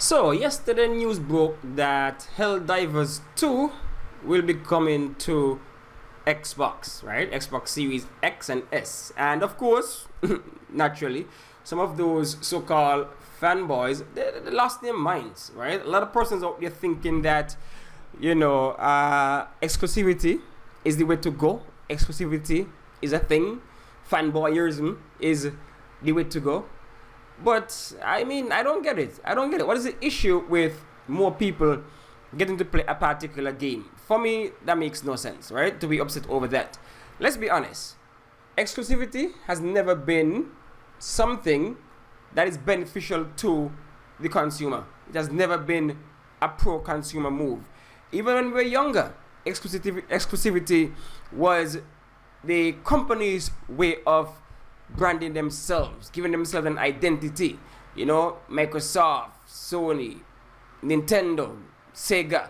So, yesterday news broke that Helldivers 2 will be coming to Xbox, right? Xbox Series X and S. And of course, naturally, some of those so-called fanboys, they lost their minds, right? A lot of persons out there thinking that, exclusivity is the way to go. Exclusivity is a thing. Fanboyerism is the way to go. But I mean, I don't get it. What is the issue with more people getting to play a particular game? For me, that makes no sense, right? To be upset over that. Let's be honest. Exclusivity has never been something that is beneficial to the consumer. It has never been a pro-consumer move. Even when we were younger, exclusivity was the company's way of branding themselves, giving themselves an identity. Microsoft, Sony, Nintendo, Sega,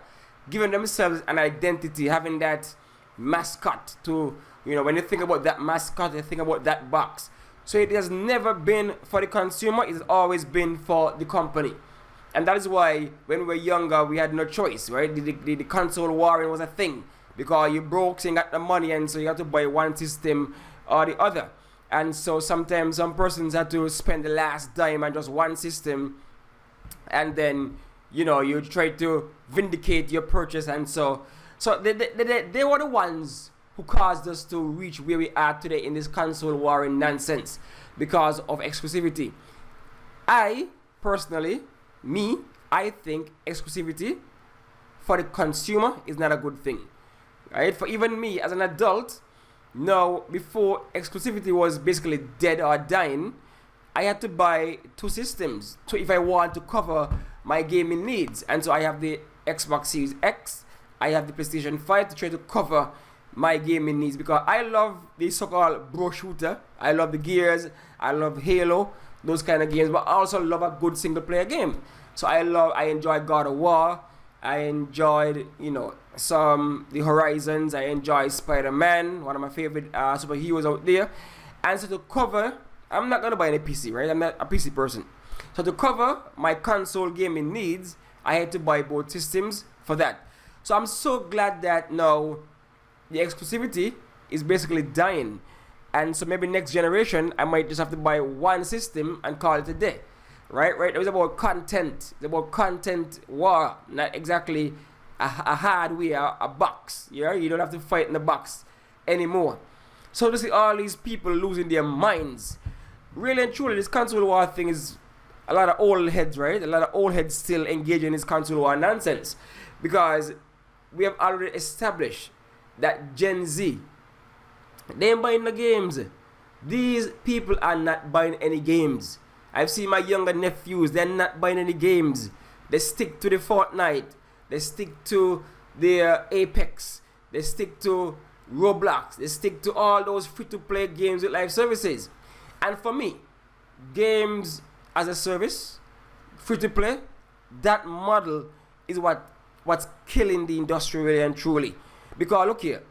giving themselves an identity, having that mascot to, when you think about that mascot, you think about that box. So it has never been for the consumer, it's always been for the company. And that is why when we were younger, we had no choice, right? The console warring was a thing because you broke, so you got the money, and so you had to buy one system or the other. And so sometimes some persons had to spend the last dime on just one system, and then you try to vindicate your purchase. And so they were the ones who caused us to reach where we are today in this console warring nonsense because of exclusivity. I personally, I think exclusivity for the consumer is not a good thing, right? For even me as an adult, now, before exclusivity was basically dead or dying, I had to buy two systems if I want to cover my gaming needs. And so I have the Xbox Series X, I have the PlayStation 5 to try to cover my gaming needs because I love the so-called bro shooter. I love the Gears, I love Halo, those kind of games, but I also love a good single player game. So I enjoy God of War, I enjoyed, the Horizons. I enjoy Spider-Man, one of my favorite superheroes out there. And so to cover, I'm not going to buy any PC, right? I'm not a PC person. So to cover my console gaming needs, I had to buy both systems for that. So I'm so glad that now the exclusivity is basically dying. And so maybe next generation, I might just have to buy one system and call it a day. Right? It was about content. It's about content war, not exactly a hardware, a box. You don't have to fight in the box anymore. So to see all these people losing their minds, really and truly, this console war thing is a lot of old heads, right? A lot of old heads still engaging in this console war nonsense because we have already established that Gen Z, they ain't buying the games. These people are not buying any games. I've seen my younger nephews, they're not buying any games. They stick to the Fortnite. They stick to their Apex. They stick to Roblox. They stick to all those free-to-play games with live services. And for me, games as a service, free-to-play, that model is what's killing the industry really and truly. Because look here,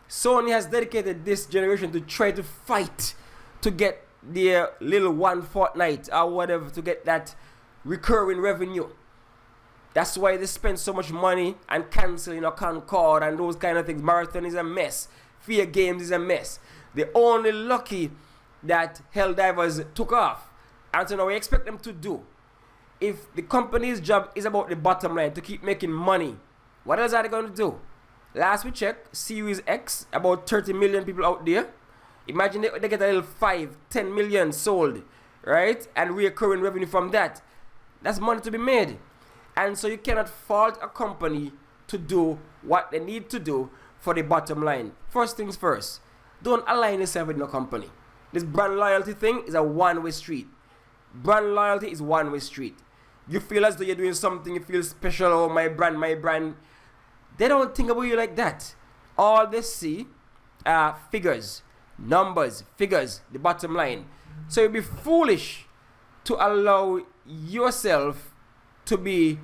Sony has dedicated this generation to try to fight to get their little one fortnight or whatever to get that recurring revenue. That's why they spend so much money and canceling Concord and those kind of things. Marathon is a mess. Fear Games is a mess. They're only lucky that Helldivers took off. And so now we expect them to do. If the company's job is about the bottom line, to keep making money, what else are they going to do? Last we checked, Series X, about 30 million people out there. Imagine they get a little 5-10 million sold, right? And recurring revenue from that. That's money to be made. And so you cannot fault a company to do what they need to do for the bottom line. First things first, don't align yourself with no company. This brand loyalty thing is a one-way street. Brand loyalty is one-way street. You feel as though you're doing something, you feel special, oh my brand. They don't think about you like that. All they see are figures. Numbers, figures, the bottom line. So you'd be foolish to allow yourself to be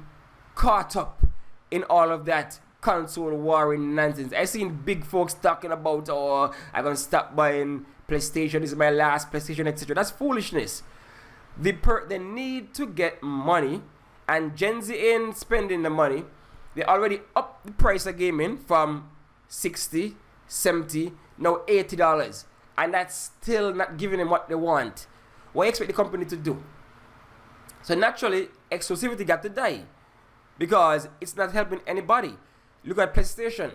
caught up in all of that console warring nonsense. I've seen big folks talking about, I'm going to stop buying PlayStation, this is my last PlayStation, etc. That's foolishness. They need to get money and Gen Z ain't spending the money. They already upped the price of gaming from $60, $70, now $80. And that's still not giving them what they want. What do you expect the company to do? So naturally, exclusivity got to die. Because it's not helping anybody. Look at PlayStation.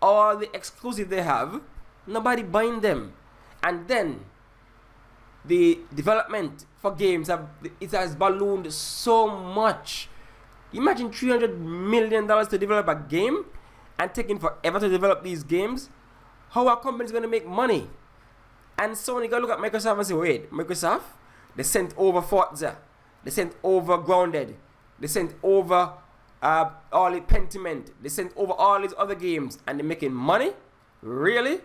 All the exclusive they have, nobody buying them. And then, the development for games, it has ballooned so much. Imagine $300 million to develop a game and taking forever to develop these games. How are companies going to make money? And Sony got to look at Microsoft and say, wait, Microsoft, they sent over Forza, they sent over Grounded, they sent over all the Pentiment, they sent over all these other games, and they're making money? Really?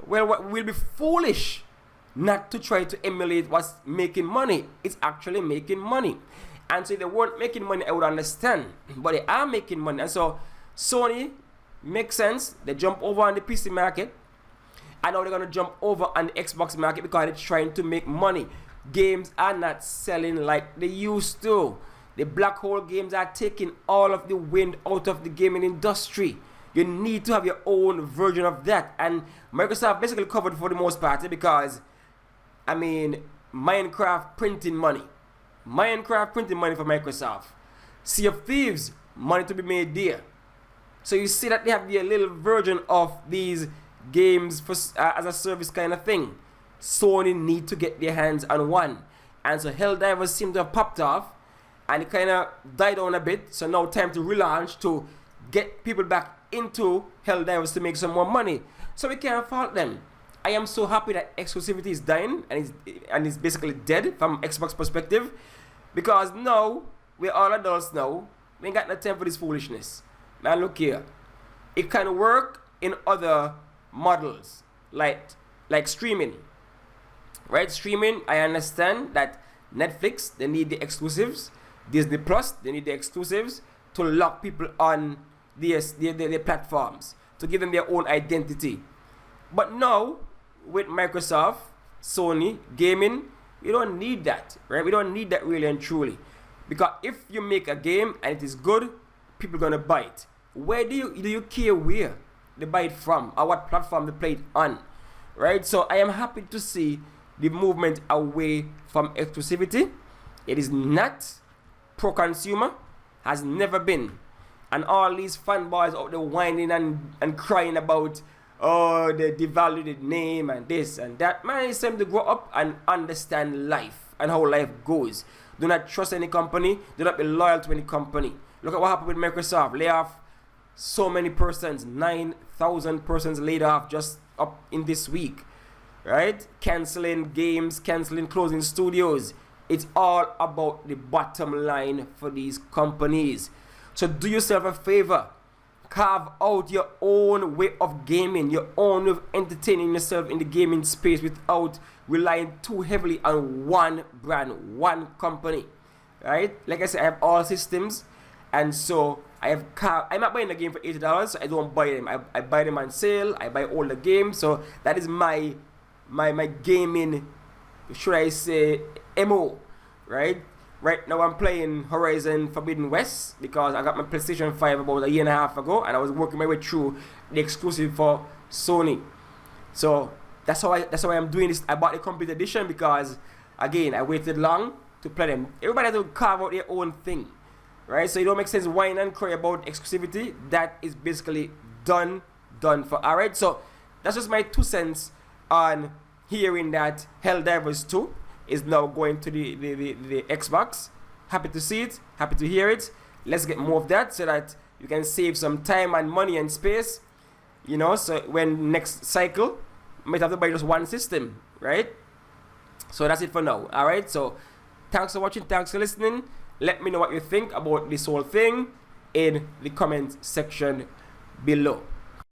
Well, we'll be foolish not to try to emulate what's making money. It's actually making money. And so if they weren't making money, I would understand. But they are making money. And so Sony makes sense. They jump over on the PC market. And now they're going to jump over on the Xbox market because they're trying to make money. Games are not selling like they used to. The black hole games are taking all of the wind out of the gaming industry. You need to have your own version of that. And Microsoft basically covered for the most part because, I mean, Minecraft printing money. Minecraft printing money for Microsoft. Sea of Thieves, money to be made there. So you see that they have their little version of these games for as a service kind of thing. Sony need to get their hands on one. And so Helldivers seem to have popped off. And it kind of died down a bit. So now time to relaunch to get people back into Helldivers to make some more money. So we can't fault them. I am so happy that exclusivity is dying and it's basically dead from Xbox perspective. Because now, we're all adults now. We ain't got no time for this foolishness. Man, look here. It can work in other models. Like streaming. Right? Streaming, I understand that Netflix, they need the exclusives. Disney Plus, they need the exclusives to lock people on their platforms. To give them their own identity. But now, with Microsoft, Sony, gaming, we don't need that, right? We don't need that really and truly. Because if you make a game and it is good, people are going to buy it. Where do you care where they buy it from or what platform they play it on, right? So I am happy to see the movement away from exclusivity. It is not pro-consumer, has never been. And all these fanboys out there whining and crying about, oh, they devalued the name and this and that. Man, it's time to grow up and understand life and how life goes. Do not trust any company. Do not be loyal to any company. Look at what happened with Microsoft. Lay off so many persons. 9,000 persons laid off just up in this week. Right? Canceling games, closing studios. It's all about the bottom line for these companies. So do yourself a favor. Carve out your own way of gaming, your own way of entertaining yourself in the gaming space without relying too heavily on one brand, one company, right? Like I said, I have all systems, and so I'm not buying the game for $80, so I don't buy them. I buy them on sale. I buy all the games, so that is my gaming, should I say, MO, right? Right now I'm playing Horizon Forbidden West because I got my PlayStation 5 about a year and a half ago and I was working my way through the exclusive for Sony. So that's why I'm doing this. I bought the complete edition because, again, I waited long to play them. Everybody has to carve out their own thing, right? So it don't make sense whine and cry about exclusivity. That is basically done for. Alright, so that's just my 2 cents on hearing that Helldivers 2 is now going to the Xbox. Happy to see it, happy to hear it. Let's get more of that so that you can save some time and money and space. You know, so when next cycle, you might have to buy just one system, right? So that's it for now, alright? So thanks for watching, thanks for listening. Let me know what you think about this whole thing in the comment section below.